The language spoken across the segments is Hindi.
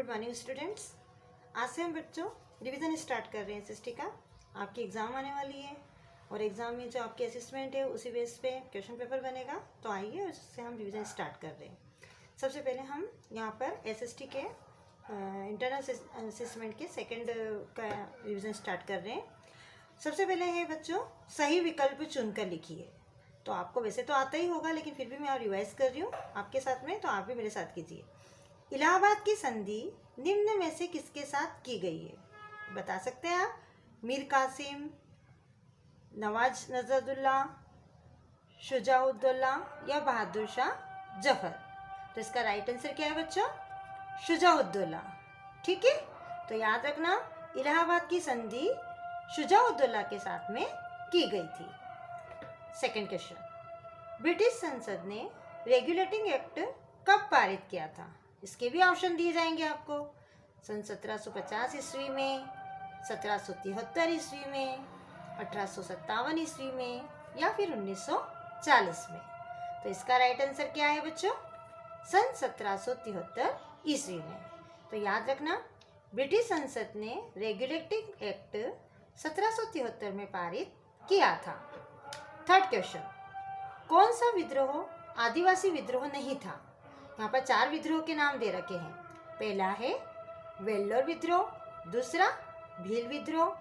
Good morning students. आज से हम बच्चों रिवीजन स्टार्ट कर रहे हैं एसएसटी का। आपकी एग्ज़ाम आने वाली है और एग्ज़ाम में जो आपकी असेसमेंट है उसी बेस पे क्वेश्चन पेपर बनेगा। तो आइए उससे हम रिवीजन स्टार्ट कर रहे हैं। सबसे पहले हम यहाँ पर एसएसटी के इंटरनल असेसमेंट के सेकंड का रिवीजन स्टार्ट कर रहे हैं। सबसे पहले है बच्चों, सही विकल्प चुनकर लिखिए। तो आपको वैसे तो आता ही होगा, लेकिन फिर भी मैं रिवाइज कर रही हूँ आपके साथ में, तो आप भी मेरे साथ कीजिए। इलाहाबाद की संधि निम्न में से किसके साथ की गई है? बता सकते हैं आप? मीर कासिम, नवाज नजरुल्लाह, शुजाउद्दौला या बहादुर शाह जफर। तो इसका राइट आंसर क्या है बच्चों? शुजाउद्दौला। ठीक है, तो याद रखना इलाहाबाद की संधि शुजाउद्दौला के साथ में की गई थी। सेकंड क्वेश्चन, ब्रिटिश संसद ने रेगुलेटिंग एक्ट कब पारित किया था? इसके भी ऑप्शन दिए जाएंगे आपको। सन 1750 ईस्वी में, 1773 ईस्वी में, 1857 ईस्वी में या फिर 1940 में। तो इसका राइट आंसर क्या है बच्चों? सन 1773 ईस्वी में। तो याद रखना ब्रिटिश संसद ने रेगुलेटिंग एक्ट 1773 में पारित किया था। थर्ड क्वेश्चन, कौन सा विद्रोह आदिवासी विद्रोह नहीं था? यहाँ पर 4 विद्रोह के नाम दे रखे हैं। पहला है वेल्लोर विद्रोह, दूसरा भील विद्रोह,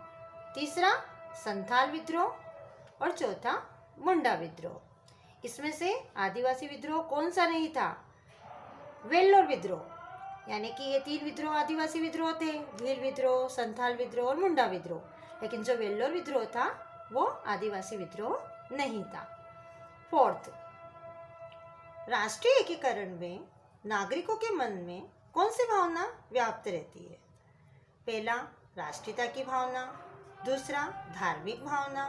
तीसरा संथाल विद्रोह और चौथा मुंडा विद्रोह। इसमें से आदिवासी विद्रोह कौन सा नहीं था? वेल्लोर विद्रोह। यानी कि ये 3 विद्रोह आदिवासी विद्रोह थे, भील विद्रोह, संथाल विद्रोह और मुंडा विद्रोह। लेकिन जो वेल्लोर विद्रोह था वो आदिवासी विद्रोह नहीं था। फोर्थ, राष्ट्रीय एकीकरण में नागरिकों के मन में कौन सी भावना व्याप्त रहती है? पहला राष्ट्रीयता की भावना, दूसरा धार्मिक भावना,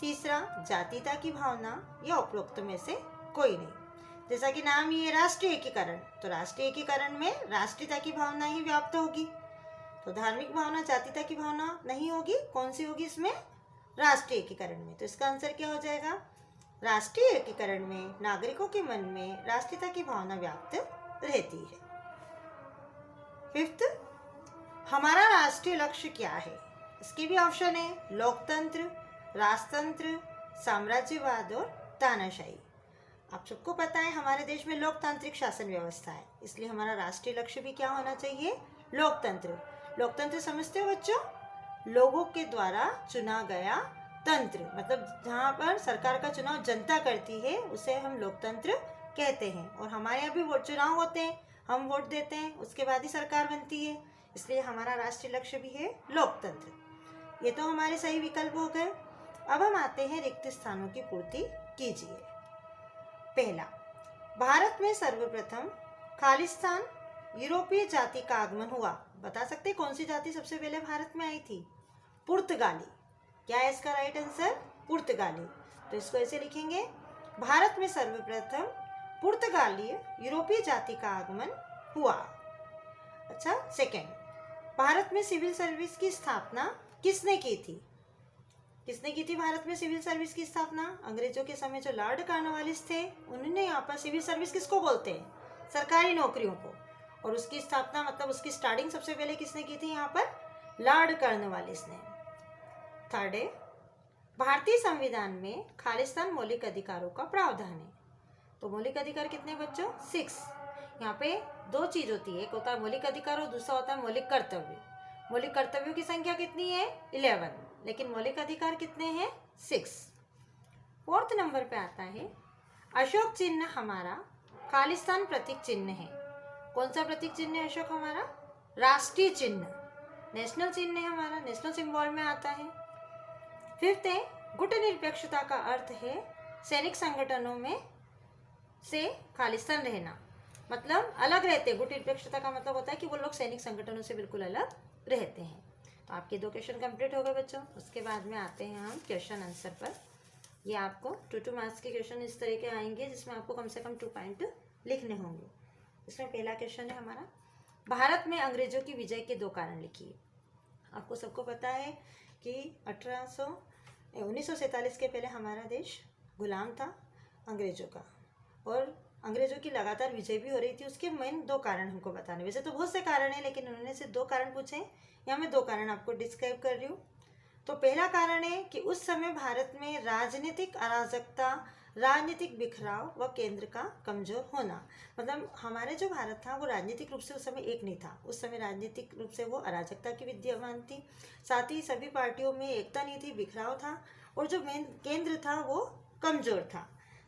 तीसरा जातीयता की भावना या उपरोक्त में से कोई नहीं। जैसा कि नाम ही है राष्ट्रीय एकीकरण, तो राष्ट्रीय एकीकरण में राष्ट्रीयता की भावना ही व्याप्त होगी। तो धार्मिक भावना, जातीयता की भावना नहीं होगी। कौन सी होगी इसमें? राष्ट्रीय एकीकरण में। तो इसका आंसर क्या हो जाएगा? राष्ट्रीय एकीकरण में नागरिकों के मन में राष्ट्रीयता की भावना व्याप्त रहती है। फिफ्थ, हमारा राष्ट्रीय लक्ष्य क्या है? इसके भी ऑप्शन है लोकतंत्र, राजतंत्र, साम्राज्यवाद और तानाशाही। आप सबको पता है हमारे देश में लोकतांत्रिक शासन व्यवस्था है, इसलिए हमारा राष्ट्रीय लक्ष्य भी क्या होना चाहिए? लोकतंत्र। लोकतंत्र समझते हो बच्चों? लोगों के द्वारा चुना गया तंत्र, मतलब जहाँ पर सरकार का चुनाव जनता करती है उसे हम लोकतंत्र कहते हैं। और हमारे यहाँ भी वोट चुनाव होते हैं, हम वोट देते हैं, उसके बाद ही सरकार बनती है। इसलिए हमारा राष्ट्रीय लक्ष्य भी है लोकतंत्र। ये तो हमारे सही विकल्प हो गए। अब हम आते हैं रिक्त स्थानों की पूर्ति कीजिए। पहला, भारत में सर्वप्रथम खालिस्तान यूरोपीय जाति का आगमन हुआ। बता सकते हैं कौन सी जाति सबसे पहले भारत में आई थी? पुर्तगाली। क्या है इसका राइट आंसर? पुर्तगाली। तो इसको ऐसे लिखेंगे, भारत में सर्वप्रथम पुर्तगाली यूरोपीय जाति का आगमन हुआ। अच्छा, सेकंड, भारत में सिविल सर्विस की स्थापना किसने की थी? किसने की थी भारत में सिविल सर्विस की स्थापना? अंग्रेजों के समय जो लॉर्ड कॉर्नवालिस थे उन्होंने यहाँ पर सिविल सर्विस किसको बोलते हैं? सरकारी नौकरियों को। और उसकी स्थापना मतलब उसकी स्टार्टिंग सबसे पहले किसने की थी यहाँ पर? लॉर्ड कॉर्नवालिस ने। थर्ड है, भारतीय संविधान में खालिस्तान मौलिक अधिकारों का प्रावधान है। तो मौलिक अधिकार कितने बच्चों? 6। यहाँ पे 2 चीज होती है, एक होता है मौलिक अधिकार और दूसरा होता है मौलिक कर्तव्य। मौलिक कर्तव्यों की संख्या कितनी है? 11, लेकिन मौलिक अधिकार कितने हैं? 6। फोर्थ नंबर पे आता है, अशोक चिन्ह हमारा खालिस्तान प्रतीक चिन्ह है। कौन सा प्रतीक चिन्ह है अशोक हमारा? राष्ट्रीय चिन्ह, नेशनल चिन्ह है हमारा, नेशनल सिंबल में आता है। फिफ्थ है, गुट निरपेक्षता का अर्थ है सैनिक संगठनों में से खालिस्तान रहना, मतलब अलग रहते। गुट निरपेक्षता का मतलब होता है कि वो लोग सैनिक संगठनों से बिल्कुल अलग रहते हैं। तो आपके 2 क्वेश्चन कंप्लीट हो गए बच्चों। उसके बाद में आते हैं हम क्वेश्चन आंसर पर। ये आपको 2 मार्क्स के क्वेश्चन इस तरह के आएंगे जिसमें आपको कम से कम 2 पॉइंट लिखने होंगे। इसमें पहला क्वेश्चन है हमारा, भारत में अंग्रेजों की विजय के 2 कारण लिखिए। आपको सबको पता है कि 1947 के पहले हमारा देश गुलाम था अंग्रेजों का, और अंग्रेजों की लगातार विजय भी हो रही थी, उसके मेन 2 कारण हमको बताने। वैसे तो बहुत से कारण हैं, लेकिन उन्होंने सिर्फ 2 कारण पूछे हैं। यहाँ मैं 2 कारण आपको डिस्क्राइब कर रही हूँ। तो पहला कारण है कि उस समय भारत में राजनीतिक अराजकता, राजनीतिक बिखराव व केंद्र का कमजोर होना। मतलब हमारे जो भारत था वो राजनीतिक रूप से उस समय एक नहीं था। उस समय राजनीतिक रूप से वो अराजकता की विद्यमान थी, साथ ही सभी पार्टियों में एकता नहीं थी, बिखराव था, और जो मेन केंद्र था वो कमजोर था।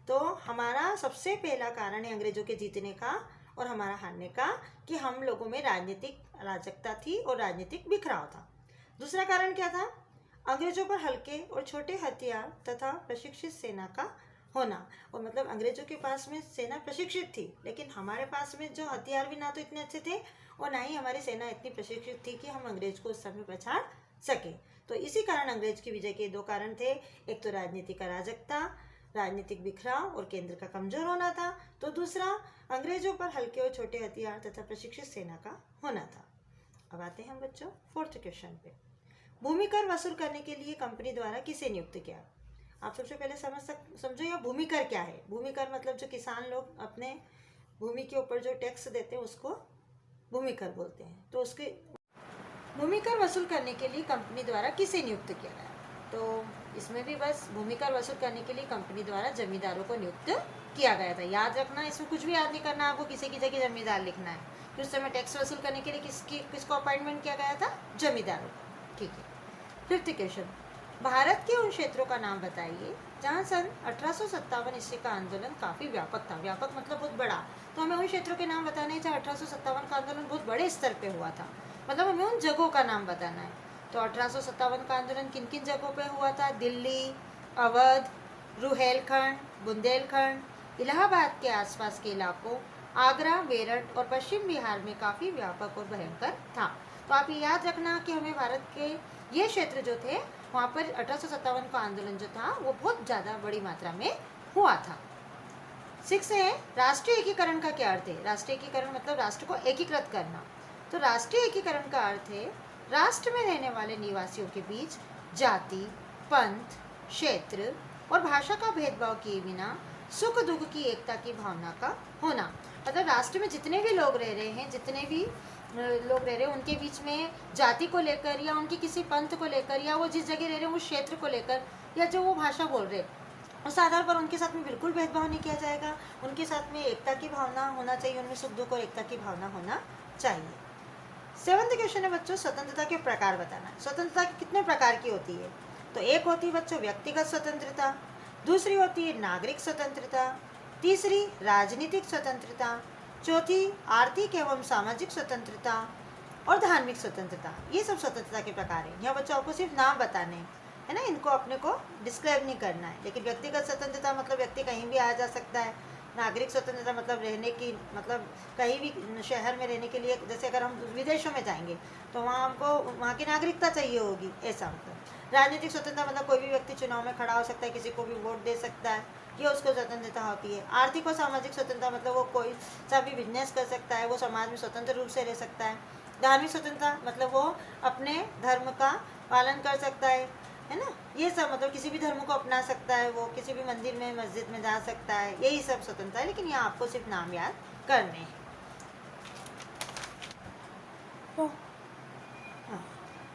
तो हमारा सबसे पहला कारण है अंग्रेजों के जीतने का और हमारा हारने का कि हम लोगों में राजनीतिक अराजकता थी और राजनीतिक बिखराव था। दूसरा कारण क्या था? अंग्रेजों पर हल्के और छोटे हथियार तथा प्रशिक्षित सेना का होना। और मतलब अंग्रेजों के पास में सेना प्रशिक्षित थी, लेकिन हमारे पास में जो हथियार भी ना तो इतने अच्छे थे और ना ही हमारी सेना इतनी प्रशिक्षित थी कि हम अंग्रेज को उस समय पछाड़ सके। तो इसी कारण अंग्रेज की विजय के 2 कारण थे। एक तो राजनीतिक अराजकता, राजनीतिक बिखराव और केंद्र का कमजोर होना था। तो दूसरा, अंग्रेजों पर हल्के और छोटे हथियार तथा प्रशिक्षित सेना का होना था। अब आते हैं हम बच्चों 4th क्वेश्चन पे। भूमि कर वसूल करने के लिए कंपनी द्वारा किसे नियुक्त किया? आप सबसे पहले समझो यह भूमि कर क्या है। भूमि कर मतलब जो किसान लोग अपने भूमि के ऊपर जो टैक्स देते हैं उसको भूमि कर बोलते हैं। तो उसके भूमि कर वसूल करने के लिए कंपनी द्वारा किसे नियुक्त किया गया? तो इसमें भी बस भूमि कर वसूल करने के लिए कंपनी द्वारा जमींदारों को नियुक्त किया गया था। याद रखना, इसमें कुछ भी याद नहीं करना, आपको किसी की जगह जमींदार लिखना है। कि उस समय टैक्स वसूल करने के लिए किसको अपॉइंटमेंट किया गया था? जमींदारों। ठीक है। 5th क्वेश्चन, भारत के उन क्षेत्रों का नाम बताइए जहां सन 1857 ईस्वी का आंदोलन काफी व्यापक था। व्यापक मतलब बहुत बड़ा। तो हमें उन क्षेत्रों के नाम बताने हैं जहाँ 1857 का आंदोलन बहुत बड़े स्तर पे हुआ था। मतलब हमें उन जगहों का नाम बताना है। तो 1857 का आंदोलन किन किन जगहों पे हुआ था? दिल्ली, अवध, रुहेलखंड, बुंदेलखंड, इलाहाबाद के आसपास के इलाकों, आगरा, मेरठ और पश्चिम बिहार में काफ़ी व्यापक और भयंकर था। तो आप ये याद रखना कि हमें भारत के ये क्षेत्र जो थे वहाँ पर 1857 का आंदोलन जो था वो बहुत ज़्यादा बड़ी मात्रा में हुआ था। 6 है, राष्ट्रीय एकीकरण का क्या अर्थ है? राष्ट्रीय एकीकरण मतलब राष्ट्र को एकीकृत करना। तो राष्ट्रीय एकीकरण का अर्थ है राष्ट्र में रहने वाले निवासियों के बीच जाति, पंथ, क्षेत्र और भाषा का भेदभाव किए बिना सुख दुख की एकता की भावना का होना। मतलब राष्ट्र में जितने भी लोग रह रहे हैं, जितने भी लोग रह रहे हैं, उनके बीच में जाति को लेकर या उनकी किसी पंथ को लेकर या वो जिस जगह रह रहे हैं उस क्षेत्र को लेकर या जो वो भाषा बोल रहे हैं उस आधार पर उनके साथ में बिल्कुल भेदभाव नहीं किया जाएगा। उनके साथ में एकता की भावना होना चाहिए, उनमें सुख दुख और एकता की भावना होना चाहिए। 7th क्वेश्चन है बच्चों, स्वतंत्रता के प्रकार बताना है। स्वतंत्रता कितने प्रकार की होती है? तो एक होती है बच्चों व्यक्तिगत स्वतंत्रता, दूसरी होती है नागरिक स्वतंत्रता, तीसरी राजनीतिक स्वतंत्रता, चौथी आर्थिक एवं सामाजिक स्वतंत्रता और धार्मिक स्वतंत्रता। ये सब स्वतंत्रता के प्रकार हैं। यहाँ बच्चों आपको सिर्फ नाम बताने हैं, है ना, इनको अपने को डिस्क्राइब नहीं करना है। लेकिन व्यक्तिगत स्वतंत्रता मतलब व्यक्ति कहीं भी आ जा सकता है। नागरिक स्वतंत्रता मतलब रहने की, मतलब कहीं भी शहर में रहने के लिए, जैसे अगर हम विदेशों में जाएंगे तो वहाँ हमको वहाँ की नागरिकता चाहिए होगी, ऐसा मतलब। राजनीतिक स्वतंत्रता मतलब कोई भी व्यक्ति चुनाव में खड़ा हो सकता है, किसी को भी वोट दे सकता है, ये उसको स्वतंत्रता होती है। आर्थिक और सामाजिक स्वतंत्रता मतलब वो कोई सा भी बिजनेस कर सकता है, वो समाज में स्वतंत्र रूप से रह सकता है। धार्मिक स्वतंत्रता मतलब वो अपने धर्म का पालन कर सकता है ना, ये सब मतलब किसी भी धर्म को अपना सकता है, वो किसी भी मंदिर में मस्जिद में जा सकता है, यही सब स्वतंत्रता है। लेकिन यहाँ आपको सिर्फ नाम याद करने हैं। हाँ,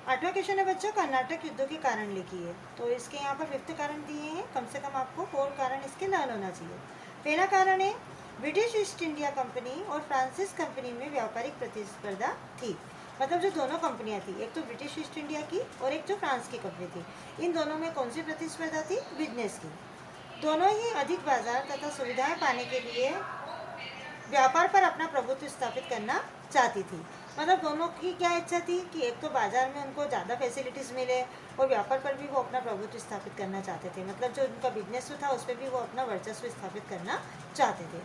8वां क्वेश्चन है बच्चों, कर्नाटक युद्धों के कारण लिखिए। तो इसके यहाँ पर 5th कारण दिए हैं, कम से कम आपको 4 कारण इसके लर्न होना चाहिए। पहला कारण है ब्रिटिश ईस्ट इंडिया कंपनी और फ्रांसिस कंपनी में व्यापारिक प्रतिस्पर्धा थी। मतलब जो दोनों कंपनियां थी, एक तो ब्रिटिश ईस्ट इंडिया की और एक जो फ्रांस की कंपनी थी, इन दोनों में कौन सी प्रतिस्पर्धा थी? बिजनेस की। दोनों ही अधिक बाजार तथा सुविधाएं पाने के लिए व्यापार पर अपना प्रभुत्व स्थापित करना चाहती थी। मतलब दोनों की क्या इच्छा थी कि एक तो बाजार में उनको ज़्यादा फैसिलिटीज़ मिले और व्यापार पर भी वो अपना प्रभुत्व स्थापित करना चाहते थे। मतलब जो उनका बिजनेस था उस पर भी वो अपना वर्चस्व स्थापित करना चाहते थे।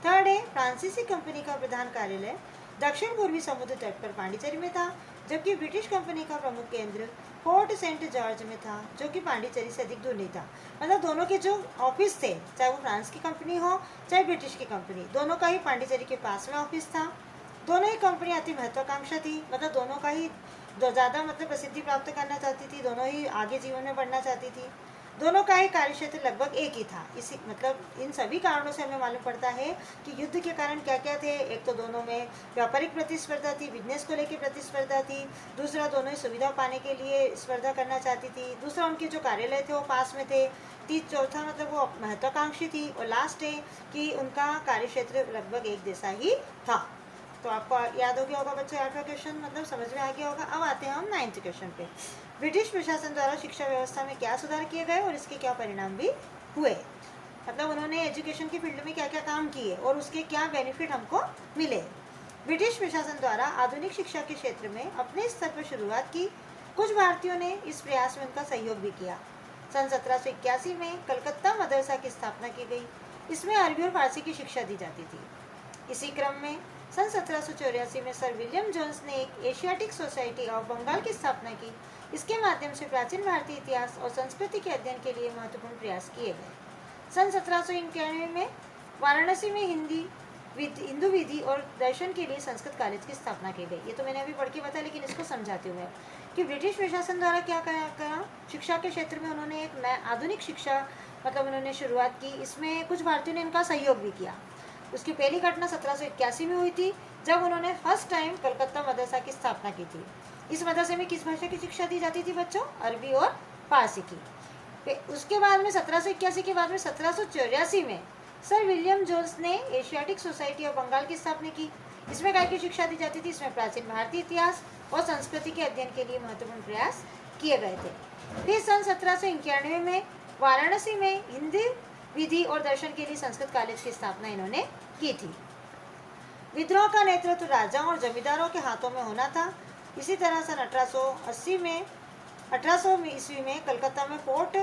3rd है फ्रांसीसी कंपनी का प्रधान कार्यालय दक्षिण पूर्वी समुद्र तट पर पांडिचेरी में था, जबकि ब्रिटिश कंपनी का प्रमुख केंद्र फोर्ट सेंट जॉर्ज में था, जो कि पांडिचेरी से अधिक दूर नहीं था। मतलब दोनों के जो ऑफिस थे, चाहे वो फ्रांस की कंपनी हो चाहे ब्रिटिश की कंपनी, दोनों का ही पांडिचेरी के पास में ऑफिस था। दोनों ही कंपनी अति महत्वाकांक्षा थी, मतलब दोनों का ही ज़्यादा मतलब प्रसिद्धि प्राप्त करना चाहती थी, दोनों ही आगे जीवन में बढ़ना चाहती थी। दोनों का ही कार्यक्षेत्र लगभग एक ही था। इसी मतलब इन सभी कारणों से हमें मालूम पड़ता है कि युद्ध के कारण क्या क्या थे। एक तो दोनों में व्यापारिक प्रतिस्पर्धा थी, बिजनेस को लेकर प्रतिस्पर्धा थी। दूसरा, दोनों ही सुविधा पाने के लिए स्पर्धा करना चाहती थी। दूसरा, उनके जो कार्यालय थे वो पास में थे। चौथा, मतलब वो महत्वाकांक्षी थी। और लास्ट है कि उनका कार्यक्षेत्र लगभग एक जैसा ही था। तो आपको याद हो गया होगा बच्चों 8वां क्वेश्चन, मतलब समझ में आ गया होगा। अब आते हैं हम 9th क्वेश्चन पे। ब्रिटिश प्रशासन द्वारा शिक्षा व्यवस्था में क्या सुधार किए गए और इसके क्या परिणाम भी हुए। मतलब उन्होंने एजुकेशन की फील्ड में क्या क्या काम किए और उसके क्या बेनिफिट हमको मिले। ब्रिटिश प्रशासन द्वारा आधुनिक शिक्षा के क्षेत्र में अपने स्तर पर शुरुआत की। कुछ भारतीयों ने इस प्रयास में उनका सहयोग भी किया। सन 1781 में कलकत्ता मदरसा की स्थापना की गई। इसमें अरबी और फारसी की शिक्षा दी जाती थी। इसी क्रम में सन 1784 में सर विलियम जोन्स ने एक एशियाटिक सोसाइटी ऑफ बंगाल की स्थापना की। इसके माध्यम से प्राचीन भारतीय इतिहास और संस्कृति के अध्ययन के लिए महत्वपूर्ण प्रयास किए गए। सन 1791 में वाराणसी में हिंदू विधि और दर्शन के लिए संस्कृत कॉलेज की स्थापना की गई। ये तो मैंने अभी पढ़ के बताया, लेकिन इसको समझाती हूँ मैं कि ब्रिटिश प्रशासन द्वारा क्या करा शिक्षा के क्षेत्र में उन्होंने एक नया आधुनिक शिक्षा मतलब उन्होंने शुरुआत की। इसमें कुछ भारतीयों ने इनका सहयोग भी किया। उसकी पहली घटना 1781 में हुई थी, जब उन्होंने फर्स्ट टाइम कलकत्ता मदरसा की स्थापना की थी। इस मदरसे में किस भाषा की शिक्षा दी जाती थी बच्चों? अरबी और फारसी की। उसके बाद में 1781 के बाद में 1784 में सर विलियम जोन्स ने एशियाटिक सोसाइटी ऑफ बंगाल की स्थापना की। इसमें काय की शिक्षा दी जाती थी? इसमें प्राचीन भारतीय इतिहास और संस्कृति के अध्ययन के लिए महत्वपूर्ण प्रयास किए गए थे। फिर सन 1791 में वाराणसी में हिंदी विधि और दर्शन के लिए संस्कृत कॉलेज की स्थापना इन्होंने की थी। विद्रोह का नेतृत्व राजाओं और जमींदारों के हाथों में होना था। इसी तरह सन 1800 ईस्वी में कलकत्ता में फोर्ट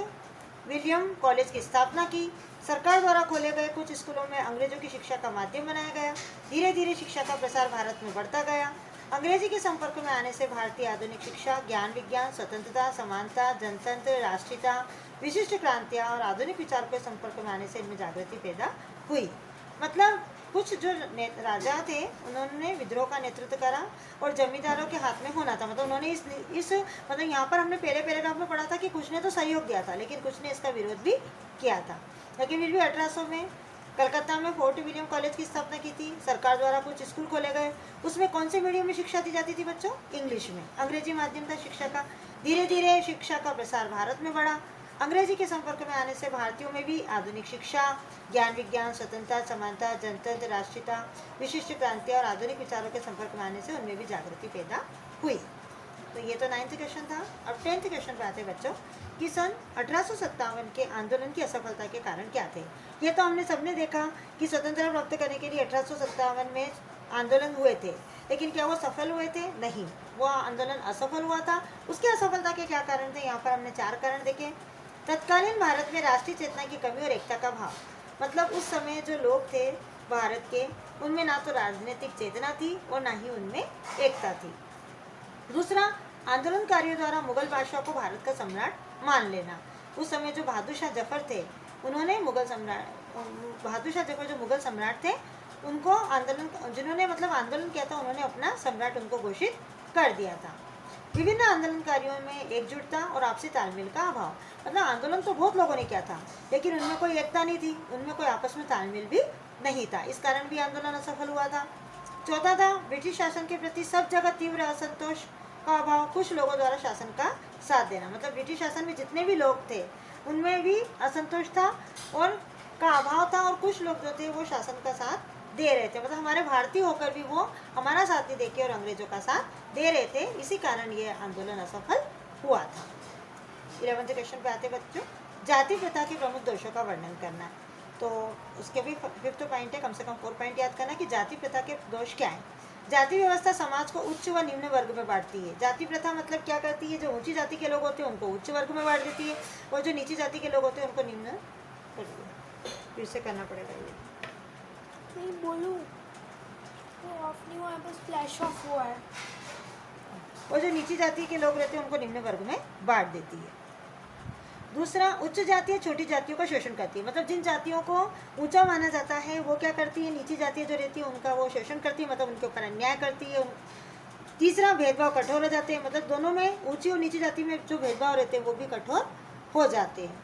विलियम कॉलेज की स्थापना की। सरकार द्वारा खोले गए कुछ स्कूलों में अंग्रेजों की शिक्षा का माध्यम बनाया गया। धीरे धीरे शिक्षा का प्रसार भारत में बढ़ता गया। अंग्रेजी के संपर्क में आने से भारतीय आधुनिक शिक्षा, ज्ञान विज्ञान, स्वतंत्रता, समानता, जनतंत्र, राष्ट्रीयता, विशिष्ट क्रांतियाँ और आधुनिक विचार के संपर्क में आने से इनमें जागृति पैदा हुई। मतलब कुछ जो राजा थे उन्होंने विद्रोह का नेतृत्व करा और जमींदारों के हाथ में होना था। मतलब उन्होंने इस मतलब यहाँ पर हमने पहले पैराग्राफ में पढ़ा था कि कुछ ने तो सहयोग दिया था, लेकिन कुछ ने इसका विरोध भी किया था। लेकिन फिर भी 1800 में कलकत्ता में फोर्ट विलियम कॉलेज की स्थापना की थी। सरकार द्वारा कुछ स्कूल खोले गए। उसमें कौन से मीडियम में शिक्षा दी जाती थी बच्चों? इंग्लिश में। अंग्रेजी माध्यम था शिक्षा का। धीरे धीरे शिक्षा का प्रसार भारत में बढ़ा। अंग्रेजी के संपर्क में आने से भारतीयों में भी आधुनिक शिक्षा, ज्ञान विज्ञान, स्वतंत्रता, समानता, जनतंत्र, राष्ट्रीयता, विशिष्ट क्रांतियाँ और आधुनिक विचारों के संपर्क में आने से उनमें भी जागृति पैदा हुई। तो ये तो 9th क्वेश्चन था। अब 10th क्वेश्चन पे आते हैं बच्चों कि सन 1857 के आंदोलन की असफलता के कारण क्या थे। ये तो हमने सबने देखा कि स्वतंत्रता प्राप्त करने के लिए 1857 में आंदोलन हुए थे, लेकिन क्या वो सफल हुए थे? नहीं, वो आंदोलन असफल हुआ था। उसकी असफलता के क्या कारण थे? यहाँ पर हमने 4 कारण देखे। तत्कालीन भारत में राष्ट्रीय चेतना की कमी और एकता का भाव। मतलब उस समय जो लोग थे भारत के, उनमें ना तो राजनीतिक चेतना थी और ना ही उनमें एकता थी। दूसरा, आंदोलनकारियों द्वारा मुगल बादशाह को भारत का सम्राट मान लेना। उस समय जो बहादुर शाह जफर थे, उन्होंने बहादुर शाह जफर जो मुगल सम्राट थे, उनको जिन्होंने मतलब आंदोलन किया था, उन्होंने अपना सम्राट उनको घोषित कर दिया था। विभिन्न आंदोलनकारियों में एकजुटता और आपसी तालमेल का अभाव। मतलब आंदोलन तो बहुत लोगों ने किया था, लेकिन उनमें कोई एकता नहीं थी, उनमें कोई आपस में तालमेल भी नहीं था। इस कारण भी आंदोलन असफल हुआ था। चौथा था ब्रिटिश शासन के प्रति सब जगह तीव्र असंतोष का अभाव। कुछ लोगों द्वारा शासन का साथ देना। मतलब ब्रिटिश शासन में जितने भी लोग थे उनमें भी असंतोष था और का अभाव था, और कुछ लोग जो थे वो शासन का साथ दे रहे थे। मतलब हमारे भारतीय होकर भी वो हमारा साथ नहीं देके और अंग्रेजों का साथ दे रहे थे। इसी कारण ये आंदोलन असफल हुआ था। 11th क्वेश्चन पे आते बच्चों, जाति प्रथा के प्रमुख दोषों का वर्णन करना। तो उसके भी 5th पॉइंट है, कम से कम 4 पॉइंट याद करना कि जाति प्रथा के दोष क्या है। जाति व्यवस्था समाज को उच्च व निम्न वर्ग में बांटती है। जाति प्रथा मतलब क्या करती है? जो ऊंची जाति के लोग होते हैं उनको उच्च वर्ग में बांट देती है, और जो नीची जाति के लोग होते हैं उनको निम्न कर दिया। फिर से करना पड़ेगा ये। नहीं बोलूं तो ऑफ नहीं हुआ है, बस फ्लैश ऑफ हुआ है। और जो नीची जाति के लोग रहते हैं उनको निम्न वर्ग में बांट देती है। दूसरा, उच्च जातियाँ छोटी जातियों का शोषण करती है। मतलब जिन जातियों को ऊंचा माना जाता है वो क्या करती है? नीची जातियाँ जो रहती है उनका वो शोषण करती है, मतलब उनके ऊपर अन्याय करती है। तीसरा, भेदभाव कठोर हो जाते हैं। मतलब दोनों में ऊंची और नीची जाति में जो भेदभाव रहते हैं वो भी कठोर हो जाते हैं।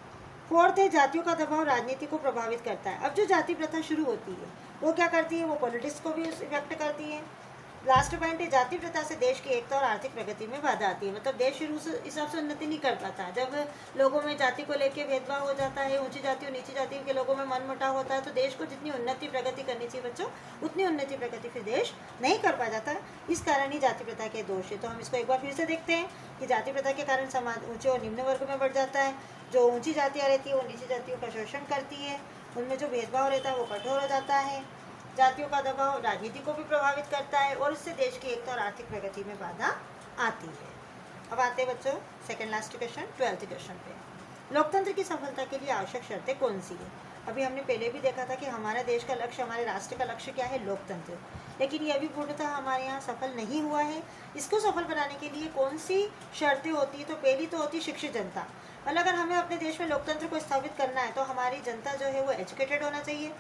फोर्थ है जातियों का दबाव राजनीति को प्रभावित करता है। अब जो जाति प्रथा शुरू होती है वो क्या करती है, वो पॉलिटिक्स को भी इफेक्ट करती है। लास्ट पॉइंट है जाति प्रथा से देश की एकता और आर्थिक प्रगति में बाधा आती है। मतलब देश शुरू से हिसाब से उन्नति नहीं कर पाता। जब लोगों में जाति को लेकर भेदभाव हो जाता है, ऊंची जाति और नीची जाति के लोगों में मनमुटाव होता है, तो देश को जितनी उन्नति प्रगति करनी चाहिए बच्चों, उतनी उन्नति प्रगति फिर देश नहीं कर पा जाता। इस कारण ही जाति प्रथा के दोष है। तो हम इसको एक बार फिर से देखते हैं कि जाति प्रथा के कारण समाज ऊंचे और निम्न वर्ग में बढ़ जाता है। जो ऊंची जातियाँ रहती है वो नीची जातियों का शोषण करती है, उनमें जो भेदभाव रहता है वो कठोर हो जाता है। जातियों का दबाव राजनीति को भी प्रभावित करता है और इससे देश की एकता और आर्थिक प्रगति में बाधा आती है। अब आते हैं बच्चों second last question, 12th question पे। लोकतंत्र की सफलता के लिए आवश्यक शर्तें कौन सी है? अभी हमने पहले भी देखा था कि हमारे देश का लक्ष्य, हमारे राष्ट्र का लक्ष्य क्या है, लोकतंत्र। लेकिन ये अभी पूर्णतः हमारे यहाँ सफल नहीं हुआ है। इसको सफल बनाने के लिए कौन सी शर्तें होती है? तो पहली तो होती शिक्षित जनता। मतलब अगर हमें अपने देश में लोकतंत्र को स्थापित करना है तो हमारी जनता जो है वो एजुकेटेड होना चाहिए।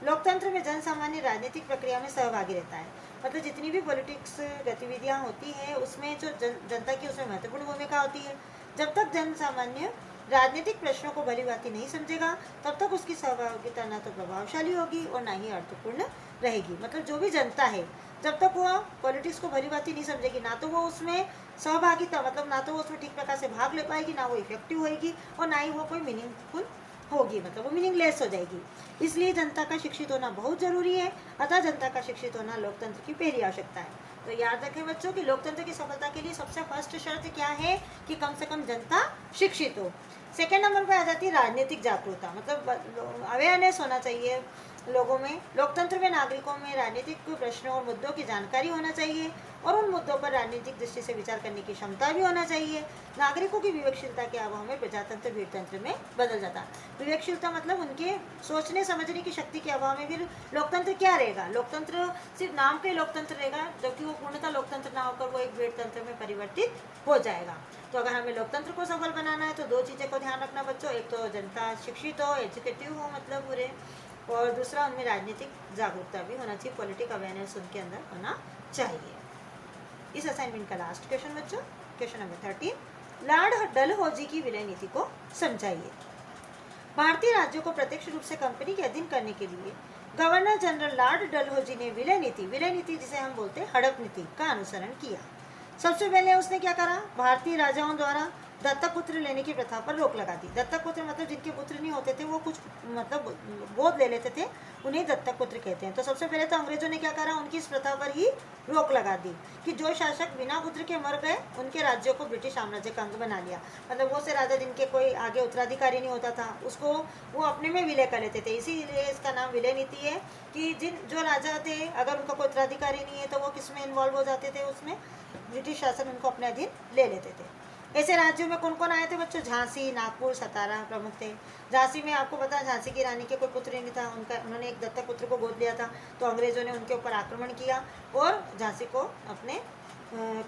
लोकतंत्र में जन सामान्य राजनीतिक प्रक्रिया में सहभागी रहता है। मतलब जितनी भी पॉलिटिक्स गतिविधियां होती हैं उसमें जो जनता की उसमें महत्वपूर्ण भूमिका होती है। जब तक जन सामान्य राजनीतिक प्रश्नों को भली भांति नहीं समझेगा तब तक उसकी सहभागिता न तो प्रभावशाली होगी और ना ही अर्थपूर्ण रहेगी। मतलब जो भी जनता है जब तक वो पॉलिटिक्स को भली भांति नहीं समझेगी, ना तो वो उसमें सहभागिता, मतलब ना तो वो उसमें ठीक प्रकार से भाग ले पाएगी, ना वो इफेक्टिव होएगी और ना ही वो कोई मीनिंगफुल होगी, मतलब वो मीनिंगलेस हो जाएगी। इसलिए जनता का शिक्षित होना बहुत जरूरी है। अतः जनता का शिक्षित होना लोकतंत्र की पहली आवश्यकता है। तो याद रखें बच्चों कि लोकतंत्र की सफलता के लिए सबसे फर्स्ट शर्त क्या है कि कम से कम जनता शिक्षित हो। सेकेंड नंबर पर आ जाती है राजनीतिक जागरूकता। मतलब अवेयरनेस होना चाहिए लोगों में। लोकतंत्र में नागरिकों में राजनीतिक प्रश्नों और मुद्दों की जानकारी होना चाहिए और उन मुद्दों पर राजनीतिक दृष्टि से विचार करने की क्षमता भी होना चाहिए। नागरिकों की विवेकशीलता के अभाव में प्रजातंत्र भीड़तंत्र में बदल जाता है। विवेकशीलता मतलब उनके सोचने समझने की शक्ति के अभाव में फिर लोकतंत्र क्या रहेगा? लोकतंत्र सिर्फ नाम पे लोकतंत्र रहेगा, जबकि वो पूर्णतः लोकतंत्र ना होकर वो एक भीड़तंत्र में परिवर्तित हो जाएगा। तो अगर हमें लोकतंत्र को सफल बनाना है तो दो चीज़ें को ध्यान रखना बच्चों। एक तो जनता शिक्षित हो, एजुकेटिव हो मतलब पूरे, और दूसरा उनमें राजनीतिक जागरूकता भी होना चाहिए, पॉलिटिक अवेयरनेस उनके अंदर होना चाहिए। इस असाइनमेंट का लास्ट क्वेश्चन बच्चों, क्वेश्चन नंबर 13, लॉर्ड डलहौजी की विलय नीति को समझाइए। भारतीय राज्यों को प्रत्यक्ष रूप से कंपनी के अधीन करने के लिए गवर्नर जनरल लॉर्ड डलहौजी ने विलय नीति जिसे हम बोलते हैं हड़प नीति का अनुसरण किया। सबसे पहले उसने क्या करा? भारतीय राजाओं द्वारा दत्तक पुत्र लेने की प्रथा पर रोक लगा दी। दत्तक पुत्र मतलब जिनके पुत्र नहीं होते थे वो कुछ मतलब गोद ले लेते थे, उन्हें दत्तक पुत्र कहते हैं। तो सबसे पहले तो अंग्रेजों ने क्या करा? उनकी इस प्रथा पर ही रोक लगा दी कि जो शासक बिना पुत्र के मर गए उनके राज्यों को ब्रिटिश साम्राज्य का अंग बना लिया। मतलब वो से राजा जिनके कोई आगे उत्तराधिकारी नहीं होता था उसको वो अपने में विलय कर लेते थे। इसीलिए इसका नाम विलय नीति है कि जो राजा थे अगर उनका कोई उत्तराधिकारी नहीं है तो वो किस में इन्वॉल्व हो जाते थे, उसमें ब्रिटिश शासन उनको अपने अधीन ले लेते थे। ऐसे राज्यों में कौन कौन आए थे बच्चों? झांसी, नागपुर, सतारा प्रमुख थे। झांसी में आपको पता है झांसी की रानी के कोई पुत्र नहीं था, उन्होंने एक दत्तक पुत्र को गोद लिया था, तो अंग्रेजों ने उनके ऊपर आक्रमण किया और झांसी को अपने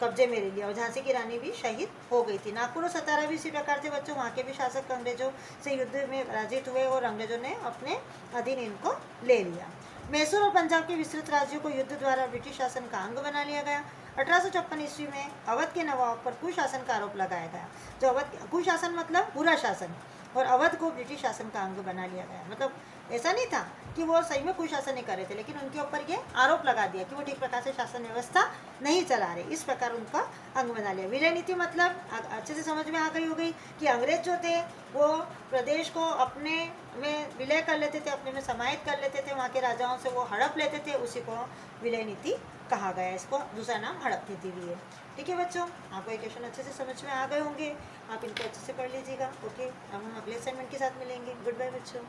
कब्जे में ले लिया और झांसी की रानी भी शहीद हो गई थी। नागपुर और सतारा भी इसी प्रकार थे बच्चों, वहाँ के भी शासक अंग्रेजों से युद्ध में पराजित हुए और अंग्रेजों ने अपने अधीन इनको ले लिया। मैसूर और पंजाब के विस्तृत राज्यों को युद्ध द्वारा ब्रिटिश शासन का अंग बना लिया गया। 1856 ईस्वी में अवध के नवाब पर कुशासन का आरोप लगाया गया। जो अवध, कुशासन मतलब बुरा शासन, और अवध को ब्रिटिश शासन का अंग बना लिया गया। मतलब ऐसा नहीं था कि वो सही में कुशासन नहीं कर रहे थे, लेकिन उनके ऊपर ये आरोप लगा दिया कि वो ठीक प्रकार से शासन व्यवस्था नहीं चला रहे, इस प्रकार उनका अंग बना लिया। विलय नीति मतलब अच्छे से समझ में आ गई हो गई कि अंग्रेज जो थे वो प्रदेश को अपने में विलय कर लेते थे, अपने में समाहित कर लेते थे, वहाँ के राजाओं से वो हड़प लेते थे, उसी को विलय नीति कहा गया। इसको दूसरा नाम हड़प नीति भी है। ठीक है बच्चों, आपको ये क्वेश्चन अच्छे से समझ में आ गए होंगे, आप इनको अच्छे से पढ़ लीजिएगा। ओके, अब हम अगले असाइनमेंट के साथ मिलेंगे। गुड बाय बच्चों।